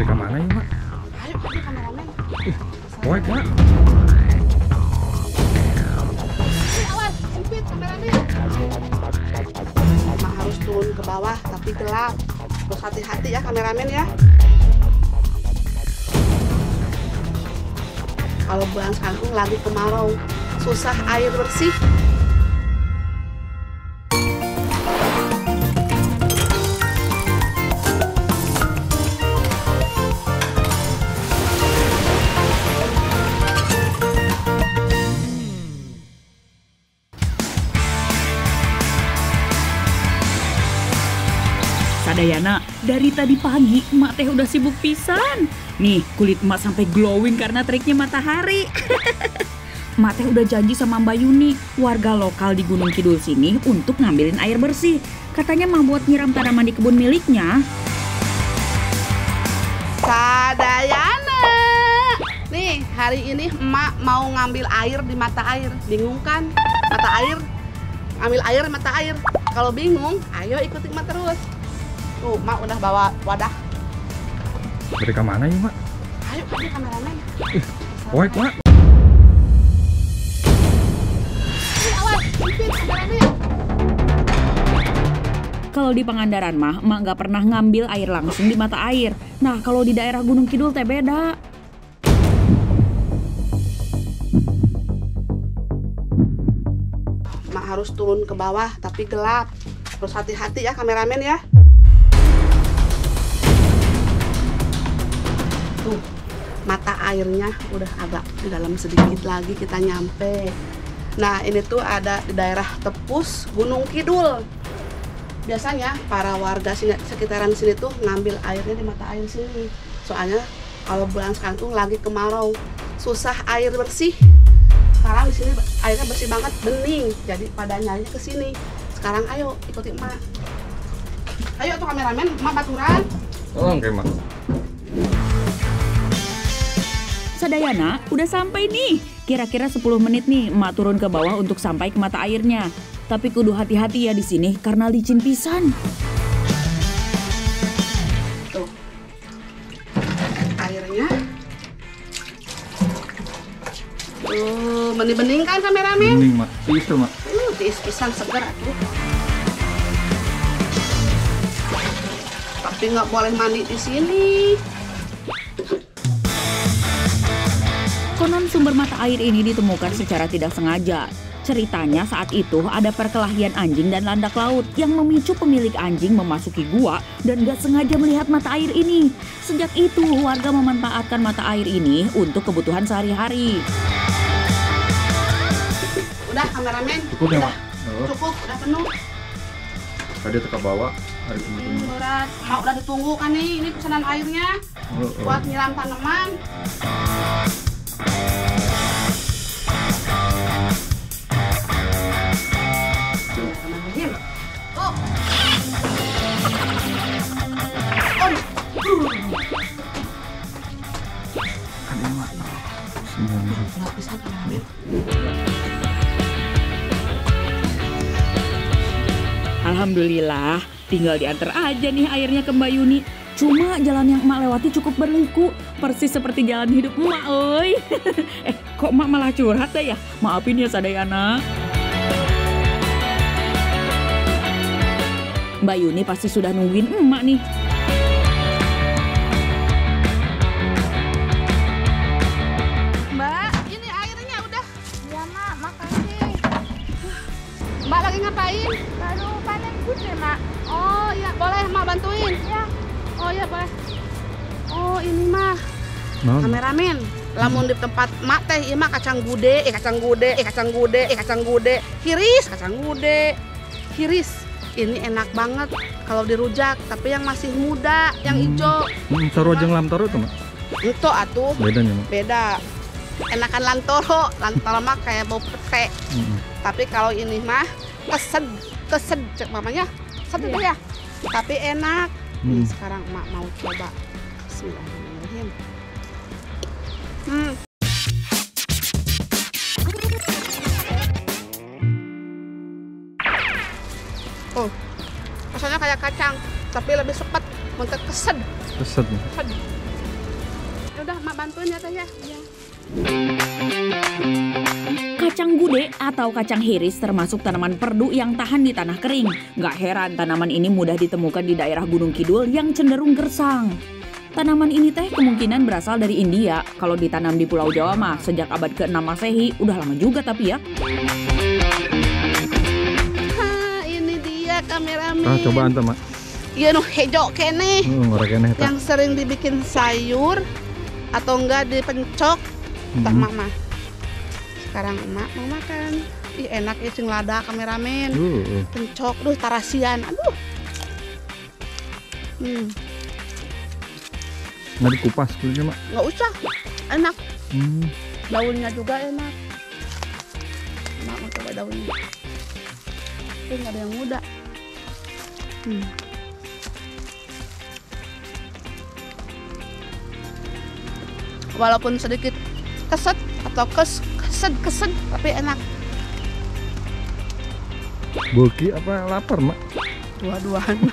Dari ke mana ya, Mak? Ayo, kameramen. Poek, Mak. Awas, sempit kameramen. Mak harus turun ke bawah, tapi gelap. Terus hati-hati ya kameramen ya. Kalau bulan kangkung lagi kemarau, susah air bersih. Sadayana, dari tadi pagi emak teh udah sibuk pisan. Nih, kulit emak sampai glowing karena triknya matahari. Emak teh udah janji sama Mbak Yuni, warga lokal di Gunung Kidul sini untuk ngambilin air bersih. Katanya mah buat nyiram tanaman di kebun miliknya. Sadayana, nih hari ini emak mau ngambil air di mata air. Bingung kan? Mata air, ambil air di mata air. Kalau bingung, ayo ikutin emak terus. Tuh, emak udah bawa wadah. Dari ke mana ya, Mak? Ayo, kameramen. Poek, Mak. Awas, sempit kameramen. Kalau di Pangandaran mah, emak nggak pernah ngambil air langsung di mata air. Nah, kalau di daerah Gunung Kidul teh beda. Emak harus turun ke bawah, tapi gelap. Terus hati-hati ya kameramen ya. Tuh, mata airnya udah agak di dalam sedikit lagi kita nyampe. Nah, ini tuh ada di daerah Tepus, Gunung Kidul. Biasanya para warga sini, sekitaran sini tuh ngambil airnya di mata air sini. Soalnya kalau bulan sekarang tuh lagi kemarau, susah air bersih. Sekarang di sini airnya bersih banget, bening. Jadi pada nyarinya ke sini. Sekarang ayo ikuti emak. Ayo tuh kameramen, emak baturan. Oke, Mak. Sadayana, udah sampai nih. Kira-kira 10 menit nih emak turun ke bawah untuk sampai ke mata airnya. Tapi kudu hati-hati ya di sini karena licin pisan. Tuh. Airnya. Tuh, bening-bening kan kameramen? Bening, Mak. Itu, Mak. Tiis pisan segar atuh. Tapi nggak boleh mandi di sini. Konon sumber mata air ini ditemukan secara tidak sengaja. Ceritanya saat itu ada perkelahian anjing dan landak laut yang memicu pemilik anjing memasuki gua dan gak sengaja melihat mata air ini. Sejak itu warga memanfaatkan mata air ini untuk kebutuhan sehari-hari. Udah kameramen? Cukup ya, Udah. Mak? Oh. Cukup, udah penuh. Tadi teka bawa. Hari ini. Berat. Mak udah ditunggu kan nih, ini pesanan airnya buat nyiram tanaman. Oh. Ada, Mak. Lapisan kameramen. Alhamdulillah, tinggal diantar aja nih airnya ke Mbak Yuni. Cuma jalan yang emak lewati cukup berliku, persis seperti jalan hidup emak, oi. Kok emak malah curhat deh ya? Maafin ya Sadayana. Mbak Yuni pasti sudah nungguin emak nih. Mbak, ini airnya udah. Ya mak, makasih. Mbak lagi ngapain? Baru panen kucing mak. Oh iya, boleh mak bantuin? Ya. Oh iya boleh. Oh ini mah Nah, kameramen. Lamun di tempat mak teh ieu mah kacang gude, kacang gude, kacang gude, kacang gude. Hiris, kacang gude. Hiris. Ini enak banget kalau dirujak, tapi yang masih muda, yang hijau. Saru aja ngelam taruh tuh, Mak. Itu atuh. Bedanya, Mak. Beda. Enakan lantoro, lantoro mah kayak bau pete. Tapi kalau ini mah kesed cek mamanya. Kesed itu ya. Tapi enak. Nih, sekarang emak mau coba. Bismillahirrahmanirrahim. Oh, rasanya kayak kacang, tapi lebih sepet. Untuk kesed. Keset nih. Kesed. mak bantuin ya teh ya. Iya. Kacang gude atau kacang hiris termasuk tanaman perdu yang tahan di tanah kering. Nggak heran tanaman ini mudah ditemukan di daerah Gunung Kidul yang cenderung gersang. Tanaman ini teh kemungkinan berasal dari India. Kalau ditanam di Pulau Jawa mah sejak abad ke-6 Masehi, udah lama juga tapi ya. Ini dia kameramen. Ah, coba anta, Mak. Iya nu hejo kene. Ora keneh tah. Yang sering dibikin sayur atau enggak dipencok. Tak mama. Sekarang emak mau makan. Ih enak ya cing lada kameramen. Pencok, duh tarasian. Aduh. Nggak dikupas kulitnya, Mak. Nggak usah. Enak. Daunnya juga enak. Emak mau coba daunnya. Tapi nggak ada yang muda. Walaupun sedikit keset atau kesed tapi enak. Bulky apa lapar, Mak? Dua-duaan.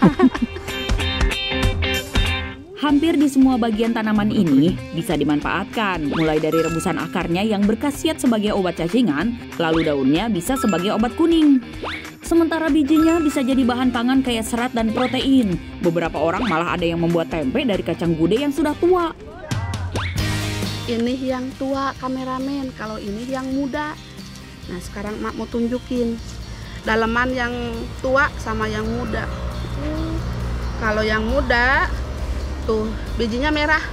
Hampir di semua bagian tanaman ini bisa dimanfaatkan, mulai dari rebusan akarnya yang berkhasiat sebagai obat cacingan, lalu daunnya bisa sebagai obat kuning. Sementara bijinya bisa jadi bahan pangan kayak serat dan protein. Beberapa orang malah ada yang membuat tempe dari kacang gude yang sudah tua. Ini yang tua kameramen, kalau ini yang muda. Nah sekarang mak mau tunjukin daleman yang tua sama yang muda. Kalau yang muda tuh bijinya merah,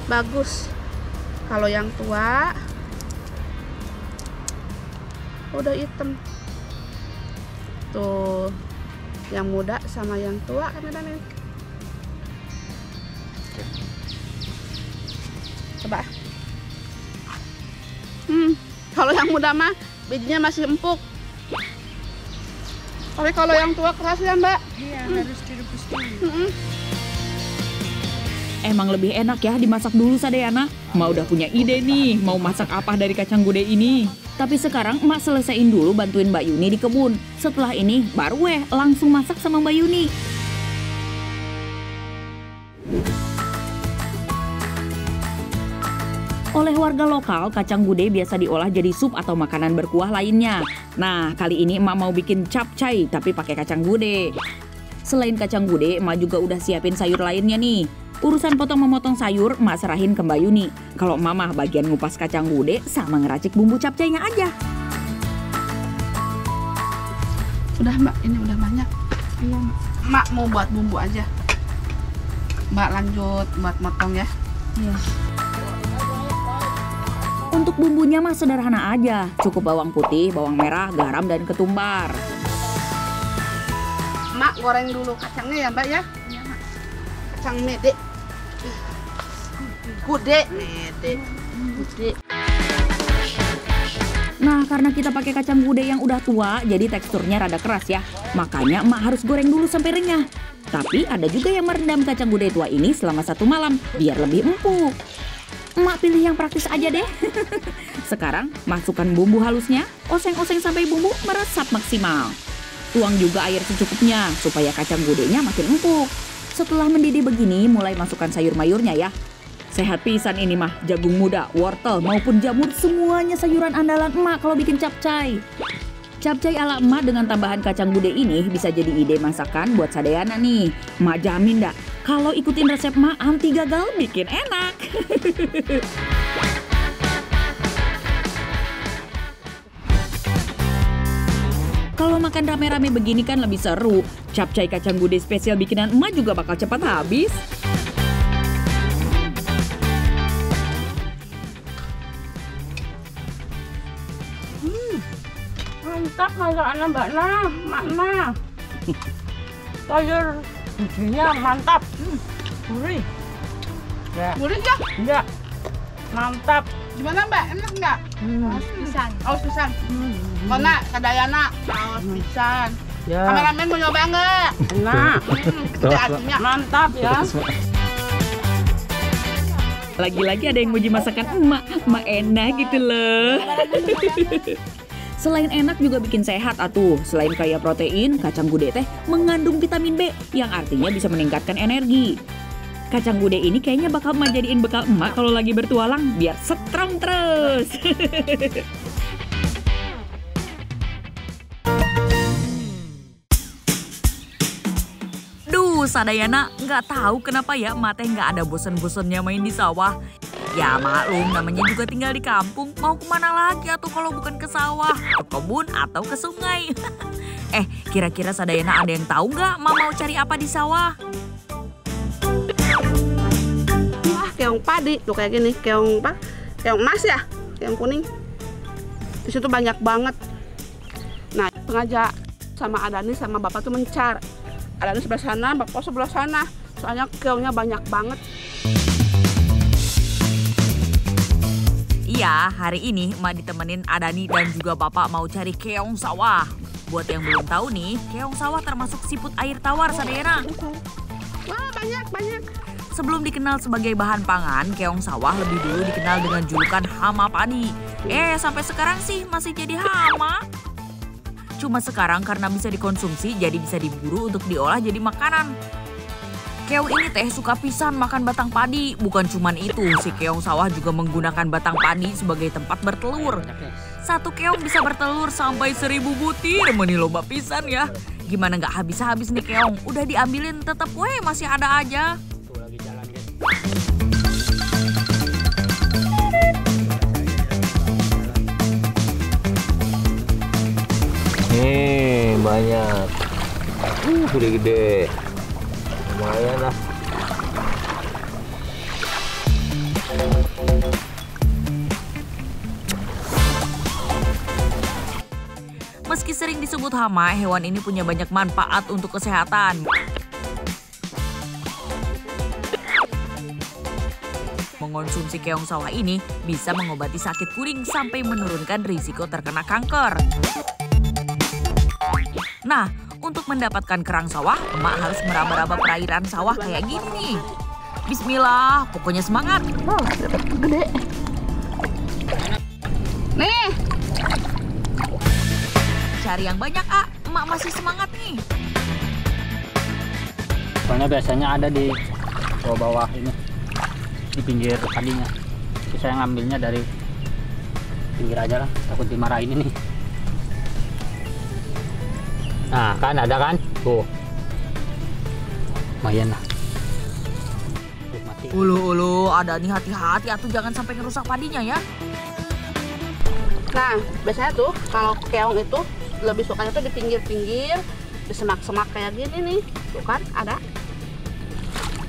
bagus. Kalau yang tua udah hitam. Tuh yang muda sama yang tua kameramen. Coba. Kalau yang muda mah bijinya masih empuk. Tapi kalau yang tua keras ya Mbak. Iya, harus direbus dulu. Emang lebih enak ya dimasak dulu Sadayana. Ma udah punya ide nih mau masak apa dari kacang gude ini. Tapi sekarang emak selesaiin dulu bantuin Mbak Yuni di kebun. Setelah ini baru langsung masak sama Mbak Yuni. Oleh warga lokal, kacang gude biasa diolah jadi sup atau makanan berkuah lainnya. Nah, kali ini emak mau bikin capcay tapi pakai kacang gude. Selain kacang gude, emak juga udah siapin sayur lainnya nih. Urusan potong-memotong sayur, emak serahin ke Mbak Yuni. Kalau emak mah bagian ngupas kacang gude sama ngeracik bumbu capcaynya aja. Udah Mbak, ini udah banyak. Mak mau buat bumbu aja. Mbak lanjut buat motong ya. Iya. Untuk bumbunya mah sederhana aja. Cukup bawang putih, bawang merah, garam, dan ketumbar. Mak goreng dulu kacangnya ya Mbak ya. Iya, Mak. Kacang mede. Gude, mede. Gude. Nah, karena kita pakai kacang gude yang udah tua, jadi teksturnya rada keras ya. Makanya emak harus goreng dulu sampai renyah. Tapi ada juga yang merendam kacang gude tua ini selama 1 malam, biar lebih empuk. Emak pilih yang praktis aja deh. Sekarang masukkan bumbu halusnya, oseng-oseng sampai bumbu meresap maksimal. Tuang juga air secukupnya supaya kacang gudenya makin empuk. Setelah mendidih begini, mulai masukkan sayur mayurnya ya. Sehat pisan ini mah, jagung muda, wortel maupun jamur semuanya sayuran andalan emak kalau bikin capcay. Capcay ala emak dengan tambahan kacang gude ini bisa jadi ide masakan buat Sadayana nih. Emak jamin dah, kalau ikutin resep emak anti gagal bikin enak. Kalau makan rame-rame begini kan lebih seru. Capcay kacang gude spesial bikinan emak juga bakal cepat habis. Mantap masakannya Mbak Nah, Mak Nah. Sayur bijinya mantap. Gurih. Ya. Gurih ya? Enggak. Mantap. Gimana Mbak? Enak nggak? Pisang. Aus pisang. Mana Sadayana? Aus pisang. Ya. Kameramen mau nyoba nggak? Enak. Gede hatinya. Mantap ya. Lagi-lagi ada yang muji masakan emak enak gitu loh. Selain enak juga bikin sehat atuh. Selain kaya protein, kacang gude teh mengandung vitamin B yang artinya bisa meningkatkan energi. Kacang gude ini kayaknya bakal emak jadiin bekal emak kalau lagi bertualang biar strong terus. Duh, Sadayana, nggak tahu kenapa ya emak teh nggak ada bosen-bosennya main di sawah. Ya maklum, namanya juga tinggal di kampung. Mau kemana lagi atau kalau bukan ke sawah, ke kebun atau ke sungai. Kira-kira Sadayana ada yang tahu nggak emak mau cari apa di sawah? Wah, keong padi tuh kayak gini, keong apa? Keong emas ya, keong kuning. Di situ banyak banget. Nah, sengaja sama Adani sama bapak tuh mencar. Adani sebelah sana, bapak sebelah sana. Soalnya keongnya banyak banget. Iya, hari ini emak ditemenin Adani dan juga bapak mau cari keong sawah. Buat yang belum tahu nih, keong sawah termasuk siput air tawar, Sadayana. Wah, banyak. Sebelum dikenal sebagai bahan pangan, keong sawah lebih dulu dikenal dengan julukan hama padi. Sampai sekarang sih masih jadi hama. Cuma sekarang karena bisa dikonsumsi, jadi bisa diburu untuk diolah jadi makanan. Keong ini teh suka pisan makan batang padi. Bukan cuman itu, si keong sawah juga menggunakan batang padi sebagai tempat bertelur. Satu keong bisa bertelur sampai 1000 butir. Meni loba pisan ya. Gimana nggak habis-habis nih keong? Udah diambilin tetep masih ada aja. Nih banyak, gede-gede, lumayan lah. Meski sering disebut hama, hewan ini punya banyak manfaat untuk kesehatan. Mengonsumsi keong sawah ini bisa mengobati sakit kuring sampai menurunkan risiko terkena kanker. Nah, untuk mendapatkan kerang sawah, emak harus meraba-raba perairan sawah kayak gini nih. Bismillah, pokoknya semangat. Oh, gede. Nih. Cari yang banyak, emak masih semangat nih. Soalnya biasanya ada di bawah-bawah ini, di pinggir padinya. Jadi saya ngambilnya dari pinggir aja lah, takut dimarahin ini. Nah kan ada kan, tuh lumayan lah. Mati. Ulu, ada nih hati-hati atuh jangan sampai ngerusak padinya ya. Nah, biasanya tuh kalau keong itu lebih sukanya tuh di pinggir-pinggir, di semak-semak kayak gini nih. Tuh kan, ada.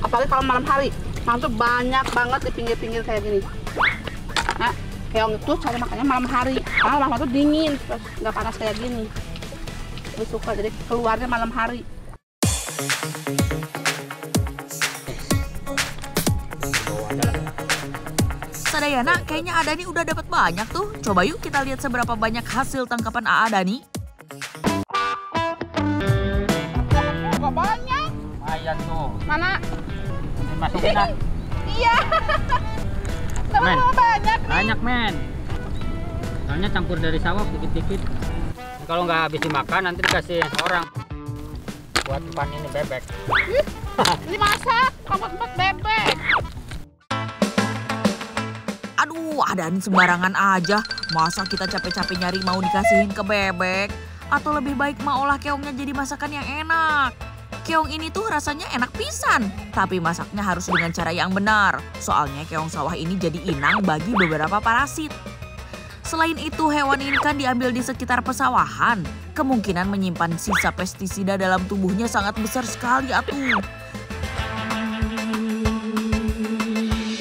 Apalagi kalau malam hari. Malam tuh banyak banget di pinggir-pinggir kayak gini. Nah, keong itu cari makannya malam hari. Karena malam itu dingin, terus nggak panas kayak gini. Lebih suka, jadi keluarnya malam hari. Sadayana, kayaknya Adani udah dapat banyak tuh. Coba yuk kita lihat seberapa banyak hasil tangkapan Adani. Kok banyak? Lumayan tuh. Mana? Masukin lah. Iya. Men. Banyak. Banyak men. Soalnya campur dari sawah dikit-dikit. Kalau nggak habis dimakan nanti dikasih orang buat pan ini bebek. Ini masak, kamu tempat bebek. Aduh, Adani sembarangan aja. Masa kita capek-capek nyari mau dikasihin ke bebek? Atau lebih baik mau olah keongnya jadi masakan yang enak? Keong ini tuh rasanya enak pisan, tapi masaknya harus dengan cara yang benar. Soalnya keong sawah ini jadi inang bagi beberapa parasit. Selain itu, hewan ini kan diambil di sekitar pesawahan. Kemungkinan menyimpan sisa pestisida dalam tubuhnya sangat besar sekali atuh.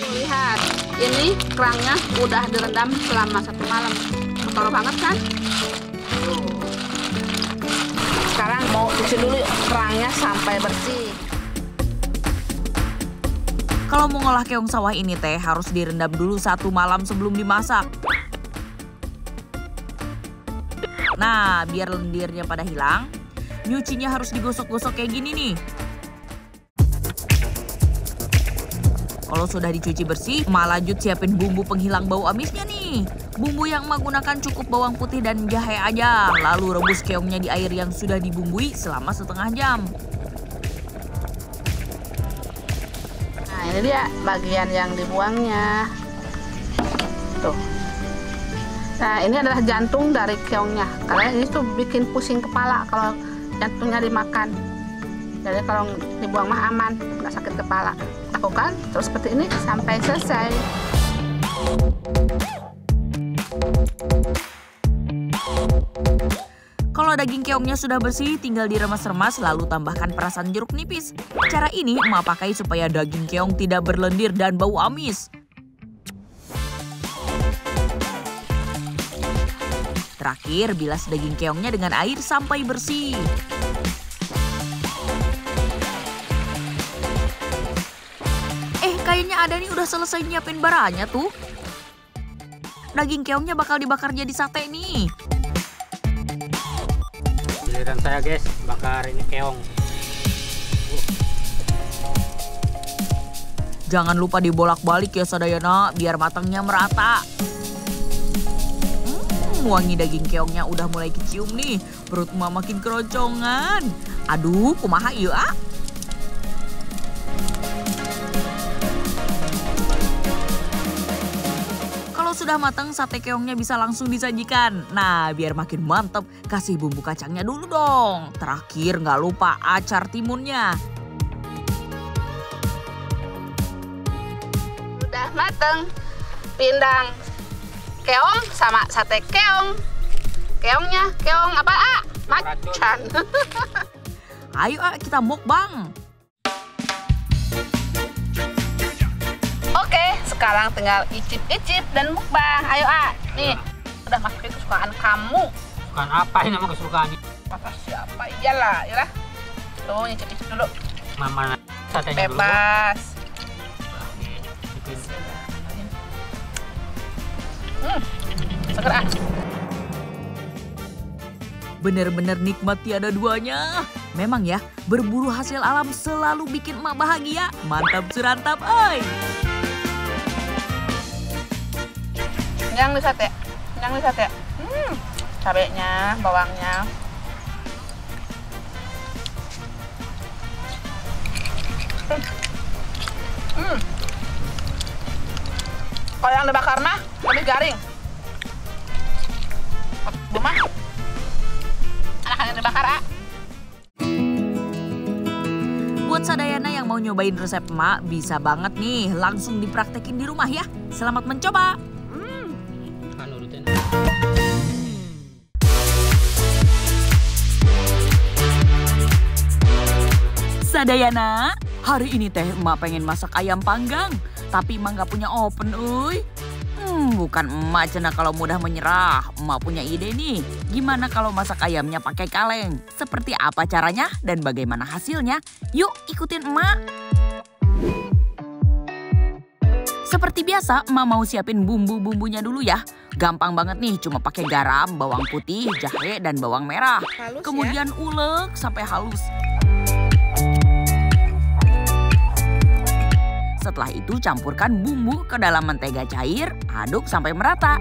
Lihat, ini kerangnya udah direndam selama 1 malam. Kotor banget kan? Sekarang mau cuci dulu kerangnya sampai bersih. Kalau mau ngolah keong sawah ini teh harus direndam dulu 1 malam sebelum dimasak. Nah, biar lendirnya pada hilang, nyucinya harus digosok-gosok kayak gini nih. Kalau sudah dicuci bersih, emak lanjut siapin bumbu penghilang bau amisnya nih. Bumbu yang emak gunakan cukup bawang putih dan jahe aja. Lalu rebus keongnya di air yang sudah dibumbui selama 1/2 jam. Ini dia bagian yang dibuangnya. Tuh. Nah, ini adalah jantung dari keongnya. Karena ini tuh bikin pusing kepala kalau jantungnya dimakan. Jadi kalau dibuang mah aman, nggak sakit kepala. Lakukan terus seperti ini sampai selesai. Kalau daging keongnya sudah bersih, tinggal diremas-remas lalu tambahkan perasan jeruk nipis. Cara ini emak pakai supaya daging keong tidak berlendir dan bau amis. Terakhir, bilas daging keongnya dengan air sampai bersih. Kayaknya ada nih udah selesai nyiapin baranya tuh. Daging keongnya bakal dibakar jadi sate nih. Giliran saya guys, bakar ini keong. Jangan lupa dibolak-balik ya Sadayana, biar matangnya merata. Wangi daging keongnya udah mulai kecium nih. Perut emak makin keroncongan. Aduh, kumaha ieu ah? Kalau sudah matang, sate keongnya bisa langsung disajikan. Nah, biar makin mantep, kasih bumbu kacangnya dulu dong. Terakhir, nggak lupa acar timunnya. Udah mateng, pindang keong sama sate keong. Keongnya, keong apa ah? Macan. Ayo kita mukbang. Oke, sekarang tinggal icip-icip dan mukbang. Ayo nih udah masukin kesukaan kamu. Kesukaan apa ini nama kesukaan? Kata siapa? Iyalah, iyalah. Tuh nyicip-icip dulu. Mama satenya dulu. Bebas. Seger ah. Bener-bener nikmat tiada duanya. Memang ya, berburu hasil alam selalu bikin emak bahagia. Mantap surantap, oi. Yang di sate. Cabenya, bawangnya. Kalau yang dibakar mah lebih garing. Bumah. Anak yang dibakar Buat Sadayana yang mau nyobain resep emak, bisa banget nih langsung dipraktekin di rumah ya. Selamat mencoba. Sadayana, hari ini teh emak pengen masak ayam panggang. Tapi emak gak punya oven, uy. Bukan emak cenah kalau mudah menyerah. Emak punya ide nih. Gimana kalau masak ayamnya pakai kaleng? Seperti apa caranya dan bagaimana hasilnya? Yuk ikutin emak. Seperti biasa, emak mau siapin bumbu-bumbunya dulu ya. Gampang banget nih, cuma pakai garam, bawang putih, jahe, dan bawang merah. Halus, kemudian ulek sampai halus. Setelah itu campurkan bumbu ke dalam mentega cair, aduk sampai merata.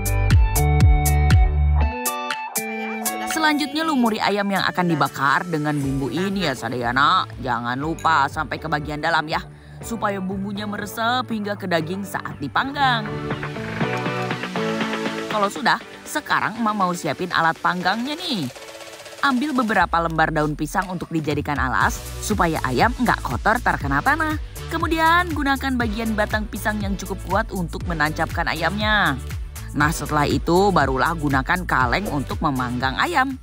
Selanjutnya lumuri ayam yang akan dibakar dengan bumbu ini ya Sadayana. Jangan lupa sampai ke bagian dalam ya, supaya bumbunya meresap hingga ke daging saat dipanggang. Kalau sudah, sekarang emak mau siapin alat panggangnya nih. Ambil beberapa lembar daun pisang untuk dijadikan alas, supaya ayam nggak kotor terkena tanah. Kemudian gunakan bagian batang pisang yang cukup kuat untuk menancapkan ayamnya. Nah setelah itu barulah gunakan kaleng untuk memanggang ayam.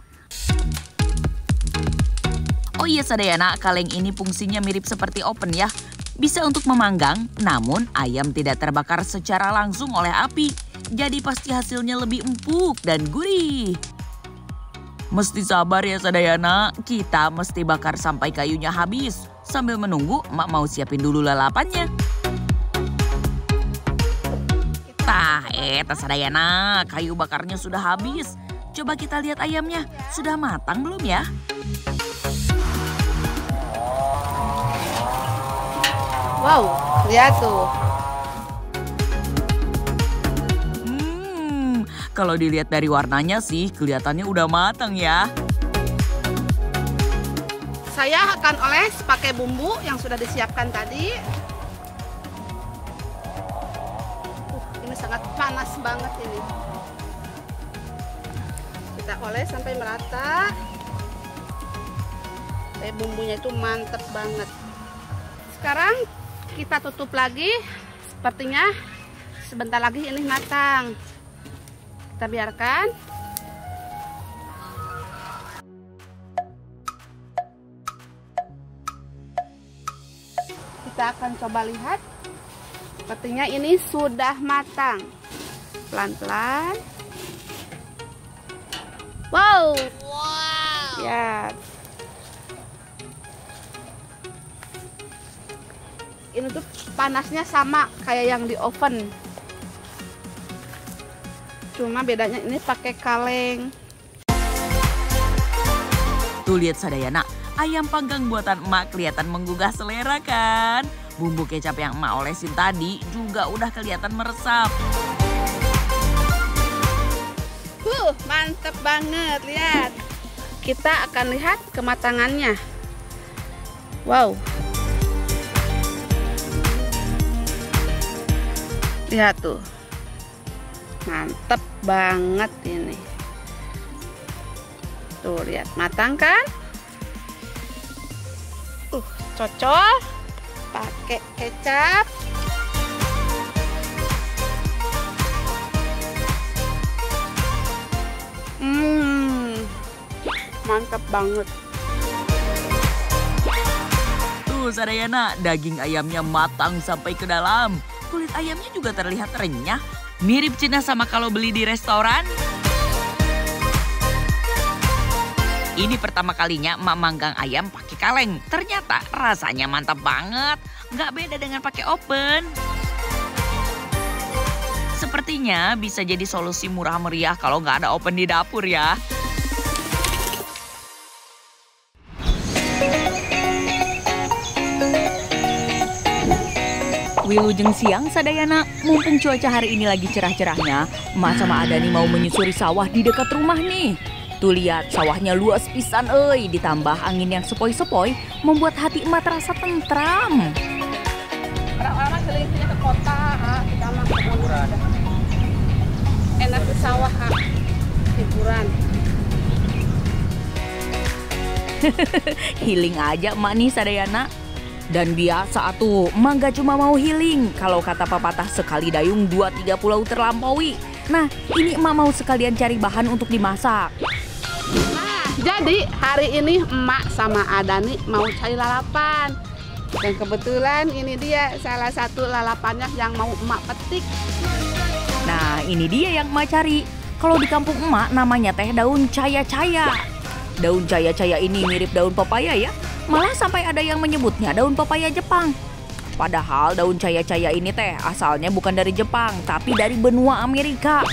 Oh iya Sadayana, kaleng ini fungsinya mirip seperti oven ya. Bisa untuk memanggang, namun ayam tidak terbakar secara langsung oleh api. Jadi pasti hasilnya lebih empuk dan gurih. Mesti sabar ya Sadayana, kita mesti bakar sampai kayunya habis. Sambil menunggu, emak mau siapin dulu lalapannya. Sadayana, kayu bakarnya sudah habis. Coba kita lihat ayamnya, sudah matang belum ya? Wow, lihat tuh. Kalau dilihat dari warnanya sih, kelihatannya udah matang ya. Saya akan oles pakai bumbu yang sudah disiapkan tadi. sangat panas banget ini. Kita oles sampai merata. Bumbunya itu mantep banget. Sekarang kita tutup lagi. Sepertinya sebentar lagi ini matang. Kita biarkan. Kita akan coba lihat. Sepertinya ini sudah matang. Pelan-pelan. Wow. Ya. Ini tuh panasnya sama kayak yang di oven. Cuma bedanya ini pakai kaleng. Tuh lihat Sadayana, ayam panggang buatan emak kelihatan menggugah selera kan? Bumbu kecap yang emak olesin tadi juga udah kelihatan meresap. Mantep banget, lihat. Kita akan lihat kematangannya. Wow. Lihat tuh. Mantep banget ini. Tuh lihat, matang kan? Cocol pakai kecap. Mantap banget. Tuh Sadayana, daging ayamnya matang sampai ke dalam. Kulit ayamnya juga terlihat renyah. Mirip Cina sama kalau beli di restoran. Ini pertama kalinya emak manggang ayam pakai kaleng. Ternyata rasanya mantap banget. Nggak beda dengan pakai oven. Sepertinya bisa jadi solusi murah meriah kalau nggak ada oven di dapur ya. Wilujeng siang Sadayana, mumpung cuaca hari ini lagi cerah-cerahnya, emak sama Adani mau menyusuri sawah di dekat rumah nih. Tuh lihat, sawahnya luas pisan euy, ditambah angin yang sepoi-sepoi membuat hati emak terasa tentram. Orang-orang seling-seling ke kota, kita mah hiburan. Enak di sawah, hiburan. Healing aja emak nih Sadayana. Dan biasa tuh, emak gak cuma mau healing. Kalau kata pepatah sekali dayung 2-3 pulau terlampaui. Nah, ini emak mau sekalian cari bahan untuk dimasak. Nah, jadi hari ini emak sama Adani mau cari lalapan. Dan kebetulan ini dia salah satu lalapannya yang mau emak petik. Nah, ini dia yang emak cari. Kalau di kampung emak namanya teh daun caya-caya. Daun caya-caya ini mirip daun pepaya ya. Malah sampai ada yang menyebutnya daun pepaya Jepang. Padahal daun caya-caya ini teh asalnya bukan dari Jepang, tapi dari benua Amerika.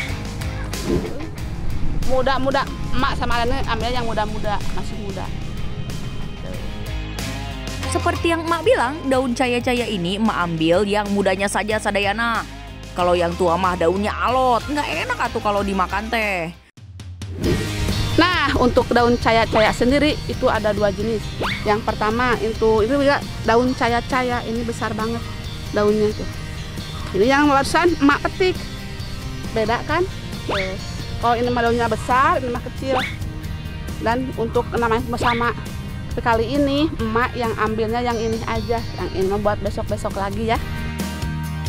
Muda-muda, emak sama Adani ambil yang muda-muda, masih muda. Seperti yang emak bilang, daun caya-caya ini emak ambil yang mudanya saja Sadayana. Kalau yang tua mah daunnya alot, nggak enak atuh kalau dimakan teh. Nah, untuk daun caya-caya sendiri itu ada 2 jenis. Yang pertama itu juga daun caya-caya, ini besar banget daunnya tuh. Ini yang barusan emak petik. Beda kan? Tuh. Kalau ini mah daunnya besar, ini mah kecil. Dan untuk namanya sama. Tapi kali ini emak yang ambilnya yang ini aja, yang ini buat besok-besok lagi ya.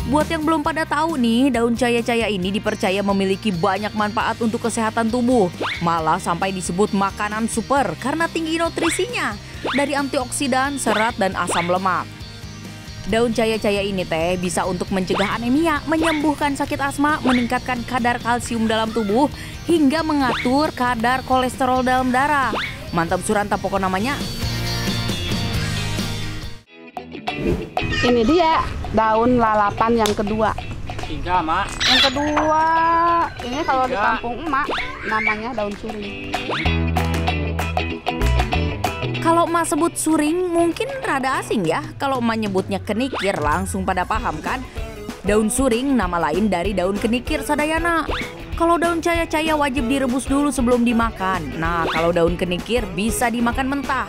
Buat yang belum pada tahu nih, daun caya-caya ini dipercaya memiliki banyak manfaat untuk kesehatan tubuh. Malah sampai disebut makanan super karena tinggi nutrisinya. Dari antioksidan, serat, dan asam lemak. Daun caya-caya ini teh bisa untuk mencegah anemia, menyembuhkan sakit asma, meningkatkan kadar kalsium dalam tubuh, hingga mengatur kadar kolesterol dalam darah. Mantap suranta pokok namanya. Ini dia daun lalapan yang kedua. 3, Mak. Yang kedua, ini kalau di kampung emak namanya daun suring. Kalau emak sebut suring mungkin rada asing ya. Kalau emak nyebutnya kenikir langsung pada paham kan? Daun suring nama lain dari daun kenikir Sadayana. Kalau daun caya-caya wajib direbus dulu sebelum dimakan. Nah, kalau daun kenikir bisa dimakan mentah.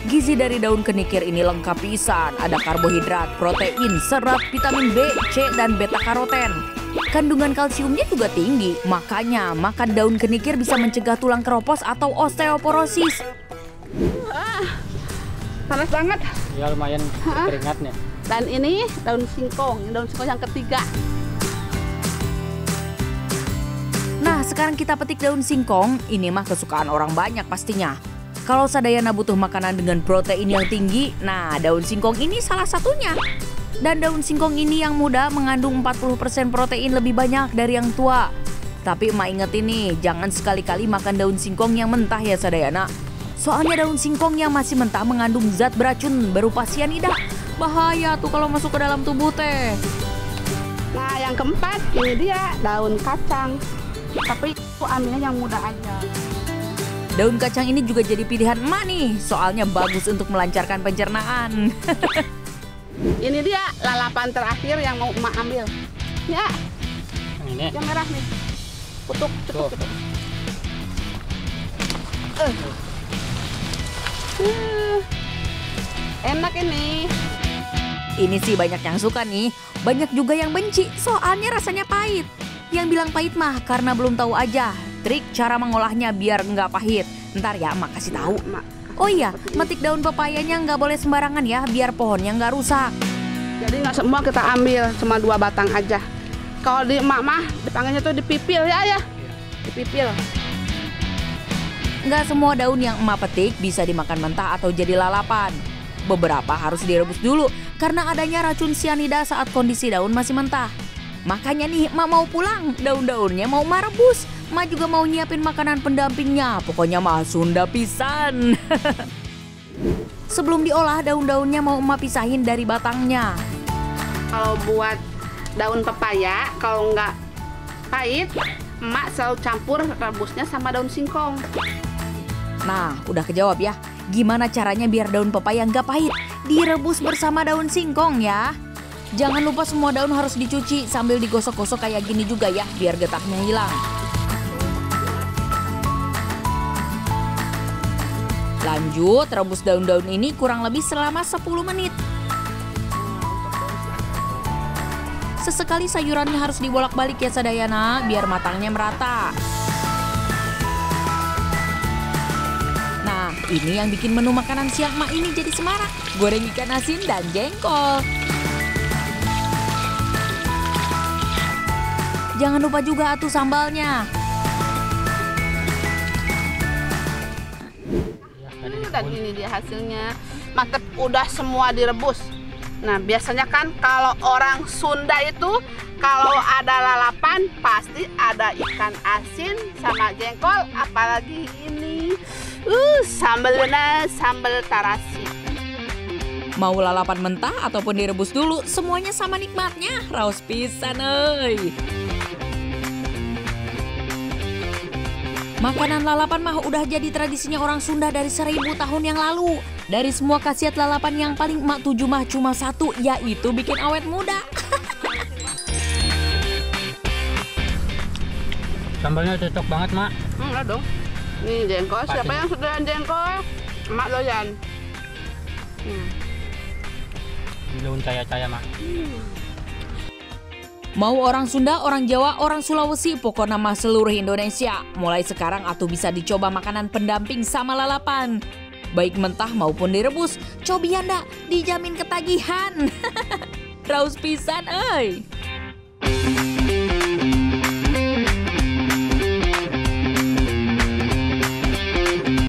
Gizi dari daun kenikir ini lengkap pisan. Ada karbohidrat, protein, serat, vitamin B, C, dan beta karoten. Kandungan kalsiumnya juga tinggi, makanya makan daun kenikir bisa mencegah tulang keropos atau osteoporosis. Panas banget. Ya lumayan keringatnya. Dan ini daun singkong yang ketiga. Nah, sekarang kita petik daun singkong. Ini mah kesukaan orang banyak pastinya. Kalau Sadayana butuh makanan dengan protein yang tinggi, nah daun singkong ini salah satunya. Dan daun singkong ini yang muda mengandung 40% protein lebih banyak dari yang tua. Tapi emak inget ini, jangan sekali-kali makan daun singkong yang mentah ya Sadayana. Soalnya daun singkong yang masih mentah mengandung zat beracun berupa sianida. Bahaya tuh kalau masuk ke dalam tubuh teh. Nah, yang keempat ini dia daun kacang. Tapi itu ambilnya yang muda aja. Daun kacang ini juga jadi pilihan emak nih, soalnya bagus untuk melancarkan pencernaan. Ini dia lalapan terakhir yang mau emak ambil. Ya, Yang ini. yang merah nih. Kutuk. Enak ini. Ini sih banyak yang suka nih, banyak juga yang benci, soalnya rasanya pahit. Yang bilang pahit mah karena belum tahu aja trik cara mengolahnya biar nggak pahit. Ntar ya emak kasih tahu. Emak. Oh iya, metik daun pepayanya nggak boleh sembarangan ya, biar pohonnya nggak rusak. Jadi nggak semua kita ambil, cuma 2 batang aja. Kalau di emak mah dipanggilnya tuh dipipil ya. Dipipil. Nggak semua daun yang emak petik bisa dimakan mentah atau jadi lalapan. Beberapa harus direbus dulu karena adanya racun sianida saat kondisi daun masih mentah. Makanya nih emak mau pulang, daun-daunnya mau emak rebus. Emak juga mau nyiapin makanan pendampingnya, pokoknya mah Sunda pisan. Sebelum diolah, daun-daunnya mau emak pisahin dari batangnya. Kalau buat daun pepaya, kalau nggak pahit, emak selalu campur rebusnya sama daun singkong. Nah, udah kejawab ya. Gimana caranya biar daun pepaya nggak pahit? Direbus bersama daun singkong ya. Jangan lupa semua daun harus dicuci sambil digosok-gosok kayak gini juga ya, biar getahnya hilang. Lanjut, rebus daun-daun ini kurang lebih selama 10 menit. Sesekali sayurannya harus dibolak-balik ya Sadayana, biar matangnya merata. Nah, ini yang bikin menu makanan siang emak ini jadi semarak. Goreng ikan asin dan jengkol. Jangan lupa juga atuh sambalnya. Dan ini dia hasilnya. Mantep, udah semua direbus. Nah, biasanya kan kalau orang Sunda itu kalau ada lalapan pasti ada ikan asin sama jengkol, apalagi ini sambal tarasi. Mau lalapan mentah ataupun direbus dulu, semuanya sama nikmatnya. Raos pisan euy. Makanan lalapan mah udah jadi tradisinya orang Sunda dari 1000 tahun yang lalu. Dari semua khasiat lalapan yang paling emak tuju mah cuma satu, yaitu bikin awet muda. Sambalnya cocok banget, Mak. Enggak dong. Nih jengkol, Pasti. siapa yang sudah jengkol? Emak doyan. Di daun caya-caya, Mak. Mau orang Sunda, orang Jawa, orang Sulawesi, pokoknya mah seluruh Indonesia. Mulai sekarang atuh bisa dicoba makanan pendamping sama lalapan. Baik mentah maupun direbus, cobian dah, dijamin ketagihan. Raus pisan euy.